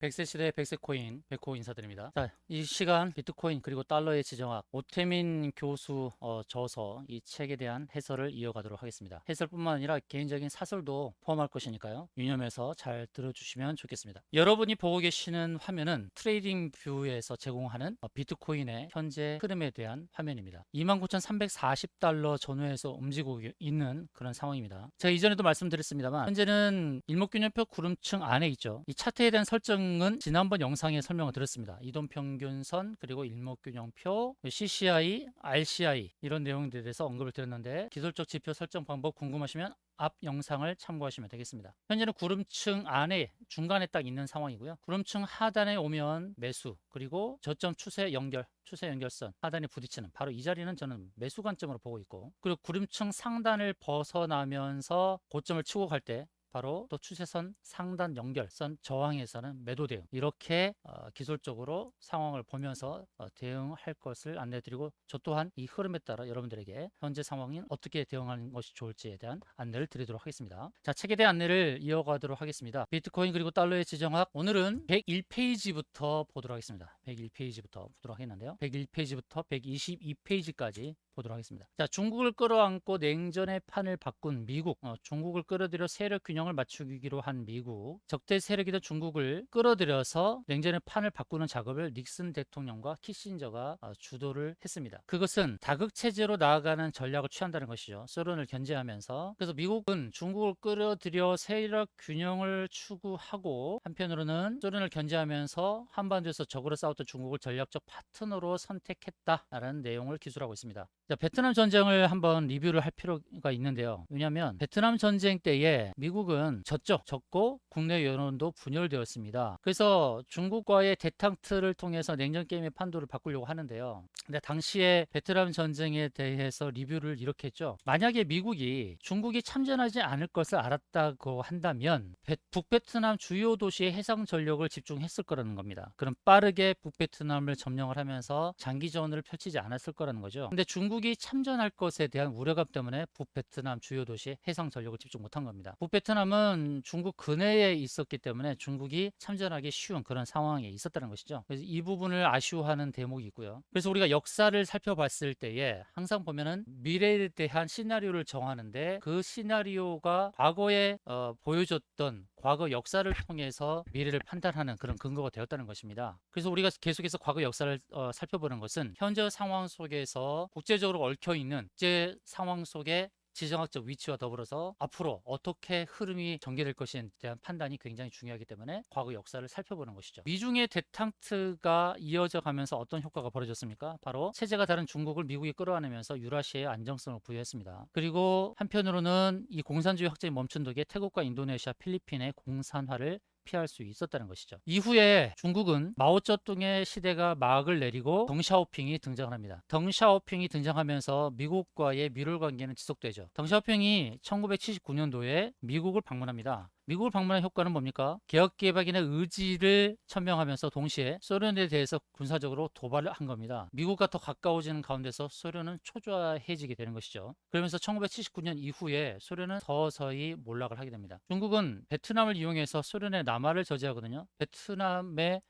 백세 시대의 백세 코인, 백호 인사드립니다. 자, 이 시간 비트코인 그리고 달러의 지정학 오태민 교수 저서 이 책에 대한 해설을 이어가도록 하겠습니다. 해설뿐만 아니라 개인적인 사설도 포함할 것이니까요. 유념해서 잘 들어주시면 좋겠습니다. 여러분이 보고 계시는 화면은 트레이딩 뷰에서 제공하는 비트코인의 현재 흐름에 대한 화면입니다. 29,340달러 전후에서 움직이고 있는 그런 상황입니다. 제가 이전에도 말씀드렸습니다만 현재는 일목균형표 구름층 안에 있죠. 이 차트에 대한 설정은 지난번 영상에 설명을 드렸습니다. 이동평균선 그리고 일목균형표, CCI, RCI 이런 내용들에 대해서 언급을 드렸는데 기술적 지표 설정 방법 궁금하시면 앞 영상을 참고하시면 되겠습니다. 현재는 구름층 안에 중간에 딱 있는 상황이고요. 구름층 하단에 오면 매수 그리고 저점 추세 연결선 하단에 부딪히는 바로 이 자리는 저는 매수 관점으로 보고 있고, 그리고 구름층 상단을 벗어나면서 고점을 치고 갈 때 바로 또 추세선 상단 연결선 저항에서는 매도 대응, 이렇게 기술적으로 상황을 보면서 대응할 것을 안내드리고, 저 또한 이 흐름에 따라 여러분들에게 현재 상황인 어떻게 대응하는 것이 좋을지에 대한 안내를 드리도록 하겠습니다. 자, 책에 대한 안내를 이어가도록 하겠습니다. 비트코인 그리고 달러의 지정학, 오늘은 101페이지부터 보도록 하겠습니다. 101페이지부터 보도록 하겠는데요, 101페이지부터 122페이지까지 보도록 하겠습니다. 자, 중국을 끌어안고 냉전의 판을 바꾼 미국, 중국을 끌어들여 세력 균형을 맞추기로 한 미국, 적대 세력이던 중국을 끌어들여서 냉전의 판을 바꾸는 작업을 닉슨 대통령과 키신저가 주도를 했습니다. 그것은 다극 체제로 나아가는 전략을 취한다는 것이죠. 소련을 견제하면서. 그래서 미국은 중국을 끌어들여 세력 균형을 추구하고, 한편으로는 소련을 견제하면서 한반도에서 적으로 싸웠던 중국을 전략적 파트너로 선택했다라는 내용을 기술하고 있습니다. 자, 베트남 전쟁을 한번 리뷰를 할 필요가 있는데요. 왜냐하면 베트남 전쟁 때에 미국은 졌고 국내 여론도 분열되었습니다. 그래서 중국과의 대탕트를 통해서 냉전 게임의 판도를 바꾸려고 하는데요. 근데 당시에 베트남 전쟁에 대해서 리뷰를 이렇게 했죠. 만약에 미국이 중국이 참전하지 않을 것을 알았다고 한다면 북베트남 주요 도시의 해상 전력을 집중했을 거라는 겁니다. 그럼 빠르게 북베트남을 점령을 하면서 장기전을 펼치지 않았을 거라는 거죠. 근데 중국이 참전할 것에 대한 우려감 때문에 북베트남 주요 도시 해상 전력을 집중 못한 겁니다. 북베트남은 중국 근해에 있었기 때문에 중국이 참전하기 쉬운 그런 상황에 있었다는 것이죠. 그래서 이 부분을 아쉬워하는 대목이 있고요. 그래서 우리가 역사를 살펴봤을 때에 항상 보면은 미래에 대한 시나리오를 정하는데, 그 시나리오가 과거에 보여줬던 과거 역사를 통해서 미래를 판단하는 그런 근거가 되었다는 것입니다. 그래서 우리가 계속해서 과거 역사를 살펴보는 것은 현재 상황 속에서 국제적으로 얽혀있는 국제 상황 속에 지정학적 위치와 더불어서 앞으로 어떻게 흐름이 전개될 것에 대한 판단이 굉장히 중요하기 때문에 과거 역사를 살펴보는 것이죠. 미중의 대탕트가 이어져 가면서 어떤 효과가 벌어졌습니까? 바로 체제가 다른 중국을 미국이 끌어안으면서 유라시아의 안정성을 부여했습니다. 그리고 한편으로는 이 공산주의 확장이 멈춘 덕에 태국과 인도네시아, 필리핀의 공산화를 피할 수 있었다는 것이죠. 이후에 중국은 마오쩌둥의 시대가 막을 내리고 덩샤오핑이 등장을 합니다. 덩샤오핑이 등장하면서 미국과의 밀월 관계는 지속되죠. 덩샤오핑이 1979년도에 미국을 방문합니다. 미국을 방문한 효과는 뭡니까? 개혁개방의 의지를 천명하면서 동시에 소련에 대해서 군사적으로 도발을 한 겁니다. 미국과 더 가까워지는 가운데서 소련은 초조해지게 되는 것이죠. 그러면서 1979년 이후에 소련은 서서히 몰락을 하게 됩니다. 중국은 베트남을 이용해서 소련의 남하를 저지하거든요. 베트남에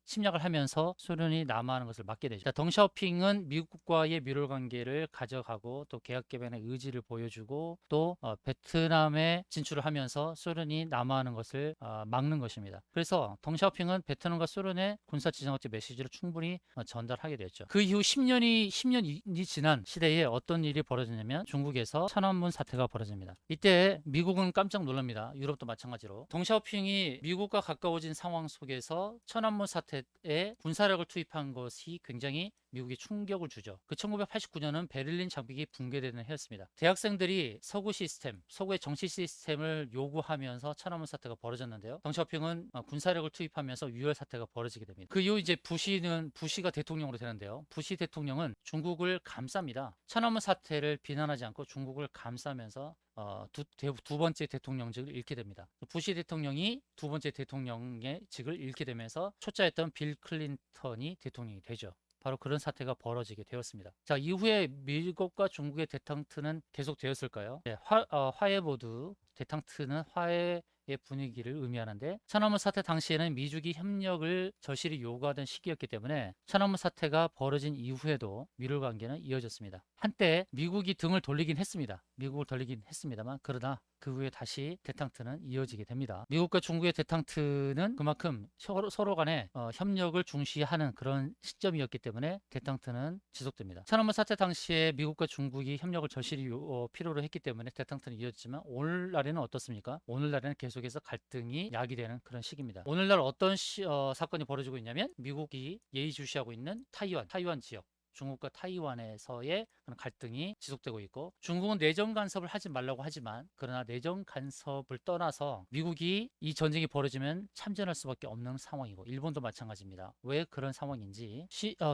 침략을 하면서 소련이 남하하는 것을 막게 되죠. 덩샤오핑은 미국과의 밀월 관계를 가져가고 또 개혁개방의 의지를 보여주고 또 베트남에 진출을 하면서 소련이 남하하는 것을 막는 것입니다. 그래서 덩샤오핑은 베트남과 소련의 군사지정학적 메시지를 충분히 전달하게 되었죠. 그 이후 10년이 지난 시대에 어떤 일이 벌어졌냐면 중국에서 천안문 사태가 벌어집니다. 이때 미국은 깜짝 놀랍니다. 유럽도 마찬가지로. 덩샤오핑이 미국과 가까워진 상황 속에서 천안문 사태에 군사력을 투입한 것이 굉장히 미국에 충격을 주죠. 그 1989년은 베를린 장벽이 붕괴되는 해였습니다. 대학생들이 서구의 정치 시스템을 요구하면서 천안문 사태가 벌어졌는데요. 덩샤오핑은 군사력을 투입하면서 유혈 사태가 벌어지게 됩니다. 그 이후 이제 부시가 대통령으로 되는데요. 부시 대통령은 중국을 감쌉니다. 천안문 사태를 비난하지 않고 중국을 감싸면서 두 번째 대통령직을 잃게 됩니다. 부시 대통령이 두 번째 대통령의 직을 잃게 되면서 초짜였던 빌 클린턴이 대통령이 되죠. 바로 그런 사태가 벌어지게 되었습니다. 자, 이후에 미국과 중국의 대탕트는 계속 되었을까요? 네, 화해 모드, 대탕트는 화해 분위기를 의미하는데, 천안문 사태 당시에는 미국이 협력을 절실히 요구하던 시기였기 때문에 천안문 사태가 벌어진 이후에도 미일 관계는 이어졌습니다. 한때 미국이 등을 돌리긴 했습니다. 미국을 돌리긴 했습니다만, 그러나 그 후에 다시 대탕트는 이어지게 됩니다. 미국과 중국의 대탕트는 그만큼 서로 간에 협력을 중시하는 그런 시점이었기 때문에 대탕트는 지속됩니다. 천안문 사태 당시에 미국과 중국이 협력을 절실히 필요로 했기 때문에 대탕트는 이어졌지만, 오늘날에는 어떻습니까? 오늘날에는 계속해서 갈등이 야기되는 그런 시기입니다. 오늘날 어떤 사건이 벌어지고 있냐면, 미국이 예의주시하고 있는 타이완 지역, 중국과 타이완에서의 그런 갈등이 지속되고 있고, 중국은 내정 간섭을 하지 말라고 하지만, 그러나 내정 간섭을 떠나서 미국이 이 전쟁이 벌어지면 참전할 수밖에 없는 상황이고, 일본도 마찬가지입니다. 왜 그런 상황인지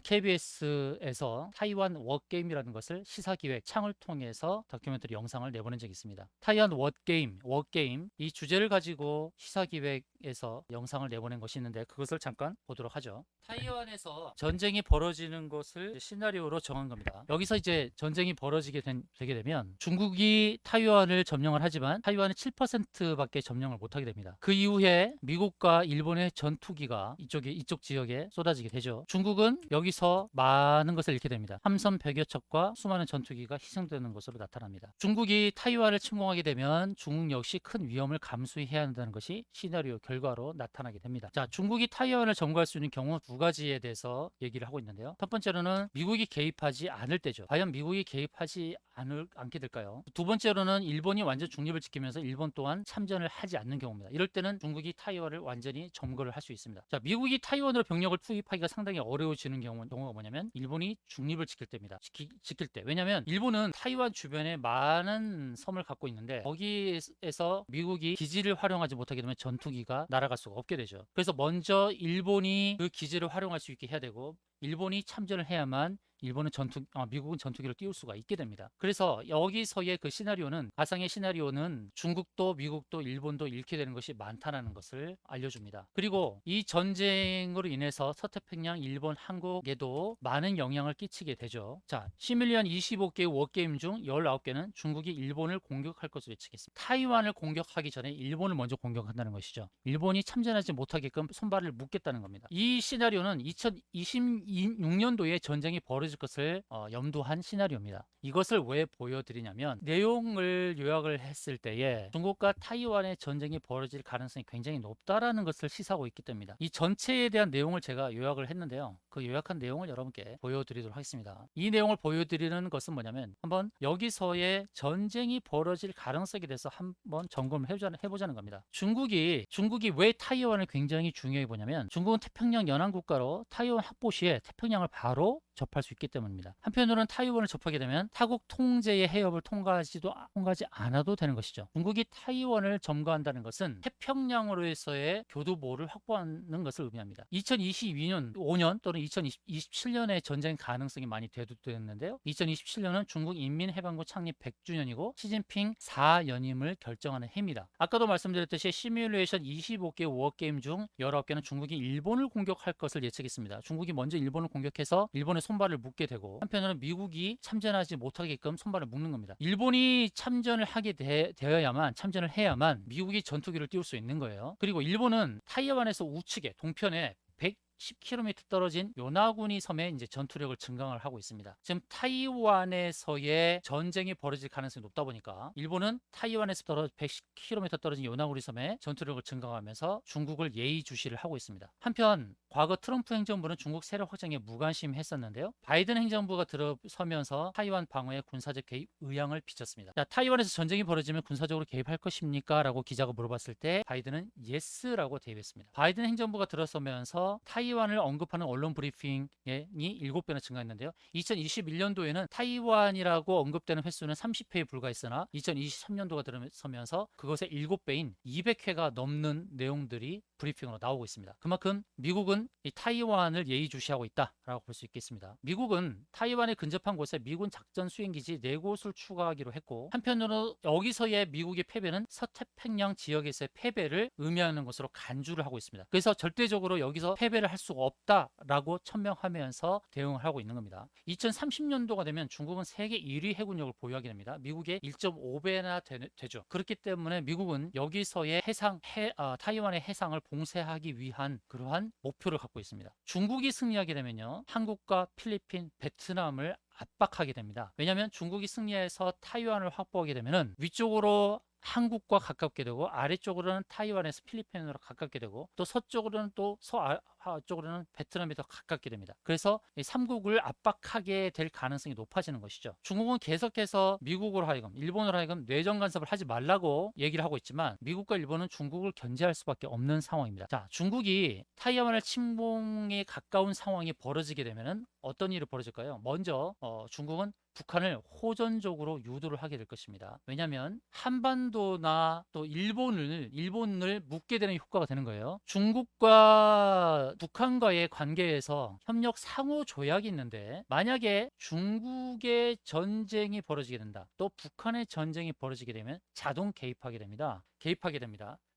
KBS에서 타이완 워게임이라는 것을 시사기획 창을 통해서 다큐멘터리 영상을 내보낸 적이 있습니다. 타이완 워게임 이 주제를 가지고 시사기획에서 영상을 내보낸 것이 있는데, 그것을 잠깐 보도록 하죠. 타이완에서 전쟁이 벌어지는 것을 시나리오로 정한 겁니다. 여기서 이제 전쟁이 되게 되면, 중국이 타이완을 점령을 하지만 타이완의 7%밖에 점령을 못하게 됩니다. 그 이후에 미국과 일본의 전투기가 이쪽 지역에 쏟아지게 되죠. 중국은 여기서 많은 것을 잃게 됩니다. 함선 100여 척과 수많은 전투기가 희생되는 것으로 나타납니다. 중국이 타이완을 침공하게 되면 중국 역시 큰 위험을 감수해야 한다는 것이 시나리오 결과로 나타나게 됩니다. 자, 중국이 타이완을 점거할 수 있는 경우 두 가지에 대해서 얘기를 하고 있는데요. 첫 번째로는 미국이 개입하지 않을 때죠. 과연 미국이 개입하지 않게 될까요? 두 번째로는 일본이 완전 중립을 지키면서 일본 또한 참전을 하지 않는 경우입니다. 이럴 때는 중국이 타이완을 완전히 점거를 할 수 있습니다. 자, 미국이 타이완으로 병력을 투입하기가 상당히 어려워지는 경우가 뭐냐면, 일본이 중립을 지킬 때입니다. 지킬 때. 왜냐하면 일본은 타이완 주변에 많은 섬을 갖고 있는데, 거기에서 미국이 기지를 활용하지 못하게 되면 전투기가 날아갈 수가 없게 되죠. 그래서 먼저 일본이 그 기지를 활용할 수 있게 해야 되고, 일본이 참전을 해야만 미국은 전투기를 띄울 수가 있게 됩니다. 그래서 여기서의 그 시나리오는, 가상의 시나리오는 중국도 미국도 일본도 잃게 되는 것이 많다는 것을 알려줍니다. 그리고 이 전쟁으로 인해서 서태평양, 일본, 한국에도 많은 영향을 끼치게 되죠. 자, 시뮬리언 25개의 워게임 중 19개는 중국이 일본을 공격할 것으로 예측했습니다. 타이완을 공격하기 전에 일본을 먼저 공격한다는 것이죠. 일본이 참전하지 못하게끔 손발을 묶겠다는 겁니다. 이 시나리오는 2026년도에 전쟁이 벌어질 것을 염두한 시나리오입니다. 이것을 왜 보여드리냐면, 내용을 요약을 했을 때에 중국과 타이완의 전쟁이 벌어질 가능성이 굉장히 높다라는 것을 시사하고 있기 때문입니다. 이 전체에 대한 내용을 제가 요약을 했는데요. 그 요약한 내용을 여러분께 보여드리도록 하겠습니다. 이 내용을 보여드리는 것은 뭐냐면, 한번 여기서의 전쟁이 벌어질 가능성에 대해서 한번 점검을 해보자는 겁니다. 중국이 왜 타이완을 굉장히 중요해 보냐면, 중국은 태평양 연안 국가로 타이완 확보 시에 태평양을 바로 접할 수 있기 때문입니다. 한편으로는 타이완을 접하게 되면 타국 통제의 해협을 통과하지 않아도 되는 것이죠. 중국이 타이완을 점거한다는 것은 태평양으로서의 교두보를 확보하는 것을 의미합니다. 2022년, 5년 또는 2027년의 전쟁 가능성이 많이 대두되었는데요. 2027년은 중국 인민해방군 창립 100주년이고 시진핑 4연임을 결정하는 해입니다. 아까도 말씀드렸듯이 시뮬레이션 25개 워게임 중 19개는 중국이 일본을 공격할 것을 예측했습니다. 중국이 먼저 일본을 공격해서 일본의 손발을 묶게 되고, 한편으로는 미국이 참전하지 못하게끔 손발을 묶는 겁니다. 일본이 참전을 해야만 미국이 전투기를 띄울 수 있는 거예요. 그리고 일본은 타이완에서 우측에 동편에 10km 떨어진 요나구니 섬에 이제 전투력을 증강을 하고 있습니다. 지금 타이완에서의 전쟁이 벌어질 가능성이 높다 보니까, 일본은 타이완에서 110km 떨어진 요나구니 섬에 전투력을 증강하면서 중국을 예의주시를 하고 있습니다. 한편 과거 트럼프 행정부는 중국 세력 확장에 무관심했었는데요. 바이든 행정부가 들어서면서 타이완 방어에 군사적 개입 의향을 비쳤습니다. 자, 타이완에서 전쟁이 벌어지면 군사적으로 개입할 것입니까? 라고 기자가 물어봤을 때 바이든은 예스라고 대답했습니다. 바이든 행정부가 들어서면서 타이완을 언급하는 언론 브리핑이 7배나 증가했는데요. 2021년도에는 타이완이라고 언급되는 횟수는 30회에 불과했으나 2023년도가 들어서면서 그것의 7배인 200회가 넘는 내용들이 브리핑으로 나오고 있습니다. 그만큼 미국은 이 타이완을 예의주시하고 있다라고 볼 수 있겠습니다. 미국은 타이완에 근접한 곳에 미군 작전 수행기지 4곳을 추가하기로 했고, 한편으로 여기서의 미국의 패배는 서태평양 지역에서의 패배를 의미하는 것으로 간주를 하고 있습니다. 그래서 절대적으로 여기서 패배를 할 수가 없다라고 천명하면서 대응을 하고 있는 겁니다. 2030년도가 되면 중국은 세계 1위 해군력을 보유하게 됩니다. 미국의 1.5배나 되죠. 그렇기 때문에 미국은 여기서의 타이완의 해상을 봉쇄하기 위한 그러한 목표를 갖고 있습니다. 중국이 승리하게 되면요, 한국과 필리핀, 베트남을 압박하게 됩니다. 왜냐하면 중국이 승리해서 타이완을 확보하게 되면은 위쪽으로 한국과 가깝게 되고, 아래쪽으로는 타이완에서 필리핀으로 가깝게 되고, 또 서쪽으로는 또 서쪽으로는 베트남이 더 가깝게 됩니다. 그래서 이 3국을 압박하게 될 가능성이 높아지는 것이죠. 중국은 계속해서 미국으로 하여금, 일본으로 하여금 내정 간섭을 하지 말라고 얘기를 하고 있지만, 미국과 일본은 중국을 견제할 수밖에 없는 상황입니다. 자, 중국이 타이완을 침공에 가까운 상황이 벌어지게 되면은 어떤 일이 벌어질까요? 먼저 중국은 북한을 호전적으로 유도를 하게 될 것입니다. 왜냐하면 한반도나 또 일본을 묶게 되는 효과가 되는 거예요. 중국과 북한과의 관계에서 협력 상호 조약이 있는데, 만약에 중국의 전쟁이 벌어지게 된다, 또 북한의 전쟁이 벌어지게 되면 자동 개입하게 됩니다.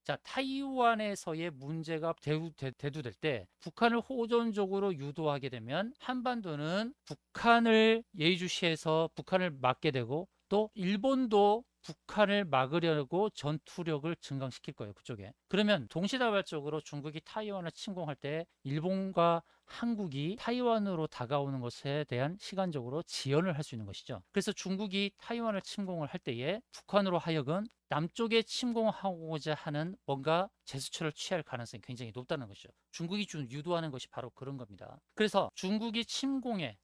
자, 타이완에서의 문제가 대두될 때 북한을 호전적으로 유도하게 되면 한반도는 북한을 예의주시해서 북한을 막게 되고, 또 일본도 북한을 막으려고 전투력을 증강시킬 거예요, 그쪽에. 그러면 동시다발적으로 중국이 타이완을 침공할 때 일본과 한국이 타이완으로 다가오는 것에 대한 시간적으로 지연을 할 수 있는 것이죠. 그래서 중국이 타이완을 침공을 할 때에 북한으로 하여금 남쪽에 침공하고자 하는 뭔가 제스처를 취할 가능성이 굉장히 높다는 것이죠. 중국이 유도하는 것이 바로 그런 겁니다. 그래서 중국이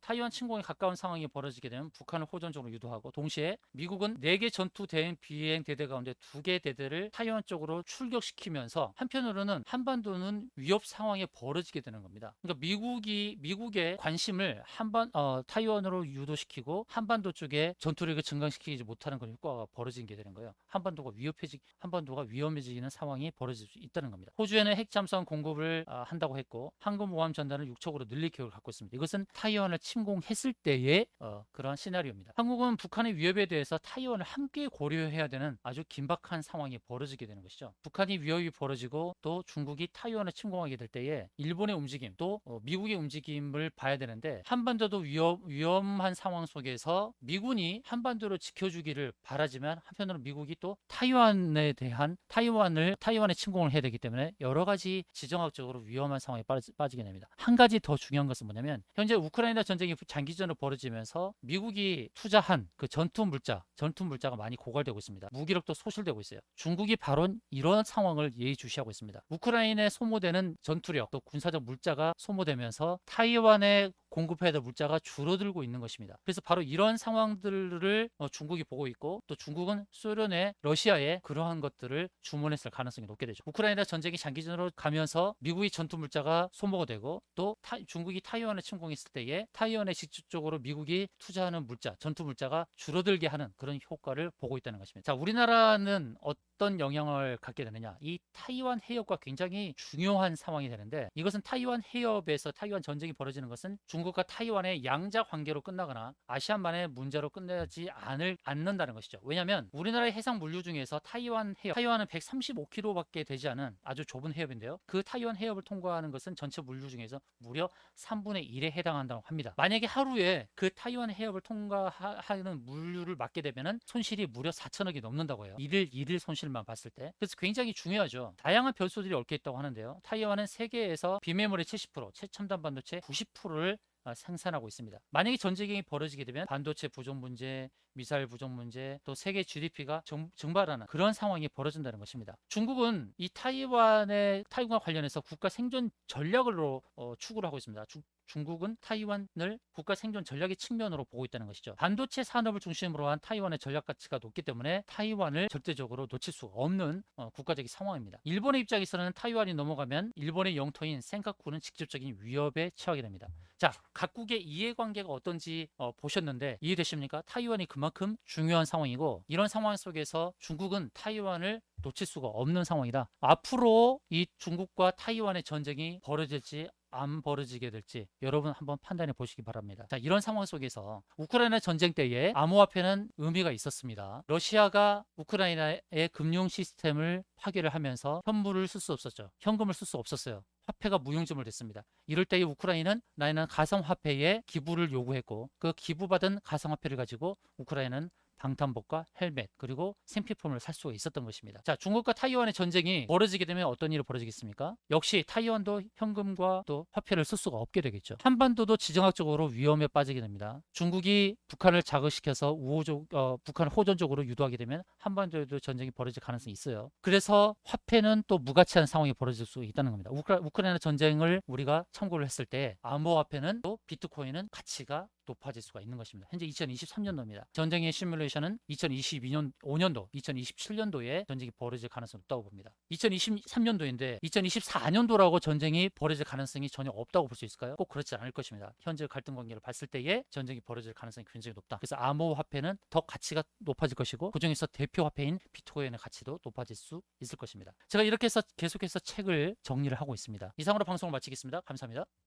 타이완 침공에 가까운 상황이 벌어지게 되면 북한을 호전적으로 유도하고, 동시에 미국은 4개 전투 대행 비행 대대 가운데 2개 대대를 타이완 쪽으로 출격시키면서, 한편으로는 한반도는 위협 상황에 벌어지게 되는 겁니다. 그러니까 미국의 관심을 타이완으로 유도시키고 한반도 쪽에 전투력을 증강시키지 못하는 그런 효과가 벌어지게 되는 거예요. 한반도가 위험해지는 상황이 벌어질 수 있다는 겁니다. 호주에는 핵 잠수함 공급을 한다고 했고, 항공모함 전단을 6척으로 늘릴 계획을 갖고 있습니다. 이것은 타이완을 침공했을 때의 그러한 시나리오입니다. 한국은 북한의 위협에 대해서 타이완을 함께 고려해야 되는 아주 긴박한 상황이 벌어지게 되는 것이죠. 북한이 위협이 벌어지고 또 중국이 타이완을 침공하게 될 때에 일본의 움직임, 또 미국의 움직임을 봐야 되는데, 한반도도 위험한 상황 속에서 미군이 한반도를 지켜주기를 바라지만, 한편으로 미국이 또 타이완의 침공을 해야 되기 때문에 여러 가지 지정학적으로 위험한 상황에 빠지게 됩니다. 한 가지 더 중요한 것은 뭐냐면, 현재 우크라이나 전쟁이 장기전으로 벌어지면서 미국이 투자한 그 전투 물자가 많이 고갈되고 있습니다. 무기력도 소실되고 있어요. 중국이 바로 이런 상황을 예의주시하고 있습니다. 우크라이나에 소모되는 전투력, 또 군사적 물자가 소모되면서 타이완에 공급해야 될 물자가 줄어들고 있는 것입니다. 그래서 바로 이런 상황들을 중국이 보고 있고, 또 중국은 러시아에 그러한 것들을 주문했을 가능성이 높게 되죠. 우크라이나 전쟁이 장기전으로 가면서 미국의 전투 물자가 소모가 되고, 또 중국이 타이완을 침공했을 때에 타이완에 직접적으로 미국이 투자하는 전투 물자가 줄어들게 하는 그런 효과를 보고 있다는 것입니다. 자, 우리나라는 어떤 영향을 갖게 되느냐? 이 타이완 해협과 굉장히 중요한 상황이 되는데, 이것은 타이완 해협에서 타이완 전쟁이 벌어지는 것은 중국과 타이완의 양자 관계로 끝나거나 아시안만의 문제로 끝나지 않는다는 것이죠. 왜냐하면 우리나라의 해상 물류 중에서 타이완은 135km밖에 되지 않은 아주 좁은 해협인데요, 그 타이완 해협을 통과하는 것은 전체 물류 중에서 무려 3분의 1에 해당한다고 합니다. 만약에 하루에 그 타이완 해협을 통과하는 물류를 막게 되면은 손실이 무려 4천억이 넘는다고 해요. 일일 손실만 봤을 때. 그래서 굉장히 중요하죠. 다양한 변수들이 얽혀 있다고 하는데요, 타이완은 세계에서 비메모리 70%, 최첨단 반도체 90%를 생산하고 있습니다. 만약에 전쟁이 벌어지게 되면 반도체 부족 문제, 미사일 부족 문제, 또 세계 GDP가 증발하는 그런 상황이 벌어진다는 것입니다. 중국은 이 타이완과 관련해서 국가 생존 전략으로 추구를 하고 있습니다. 중국은 타이완을 국가 생존 전략의 측면으로 보고 있다는 것이죠. 반도체 산업을 중심으로 한 타이완의 전략 가치가 높기 때문에 타이완을 절대적으로 놓칠 수 없는 국가적인 상황입니다. 일본의 입장에서는 타이완이 넘어가면 일본의 영토인 센카쿠는 직접적인 위협에 처하게 됩니다. 자, 각국의 이해관계가 어떤지 보셨는데 이해되십니까? 타이완이 그만큼 중요한 상황이고, 이런 상황 속에서 중국은 타이완을 놓칠 수가 없는 상황이다. 앞으로 이 중국과 타이완의 전쟁이 벌어질지 안 벌어지게 될지 여러분 한번 판단해 보시기 바랍니다. 자, 이런 상황 속에서 우크라이나 전쟁 때에 암호화폐는 의미가 있었습니다. 러시아가 우크라이나의 금융 시스템을 파괴를 하면서 현물을 쓸 수 없었죠. 현금을 쓸 수 없었어요. 화폐가 무용지물 됐습니다. 이럴 때에 우크라이나는 나는 가상화폐에 기부를 요구했고 그 기부받은 가상화폐를 가지고 우크라이나는 방탄복과 헬멧 그리고 생필품을 살 수가 있었던 것입니다. 자, 중국과 타이완의 전쟁이 벌어지게 되면 어떤 일이 벌어지겠습니까? 역시 타이완도 현금과 또 화폐를 쓸 수가 없게 되겠죠. 한반도도 지정학적으로 위험에 빠지게 됩니다. 중국이 북한을 자극시켜서 북한을 호전적으로 유도하게 되면 한반도에도 전쟁이 벌어질 가능성이 있어요. 그래서 화폐는 또 무가치한 상황이 벌어질 수 있다는 겁니다. 우크라이나 전쟁을 우리가 참고를 했을 때 암호화폐는 또 비트코인은 가치가 높아질 수가 있는 것입니다. 현재 2023년도입니다. 전쟁의 시뮬레이션은 2022년, 2027년도에 전쟁이 벌어질 가능성이 높다고 봅니다. 2023년도인데 2024년도라고 전쟁이 벌어질 가능성이 전혀 없다고 볼 수 있을까요? 꼭 그렇지 않을 것입니다. 현재 갈등 관계를 봤을 때에 전쟁이 벌어질 가능성이 굉장히 높다. 그래서 암호화폐는 더 가치가 높아질 것이고 그중에서 대표 화폐인 비트코인의 가치도 높아질 수 있을 것입니다. 제가 이렇게 해서 계속해서 책을 정리를 하고 있습니다. 이상으로 방송을 마치겠습니다. 감사합니다.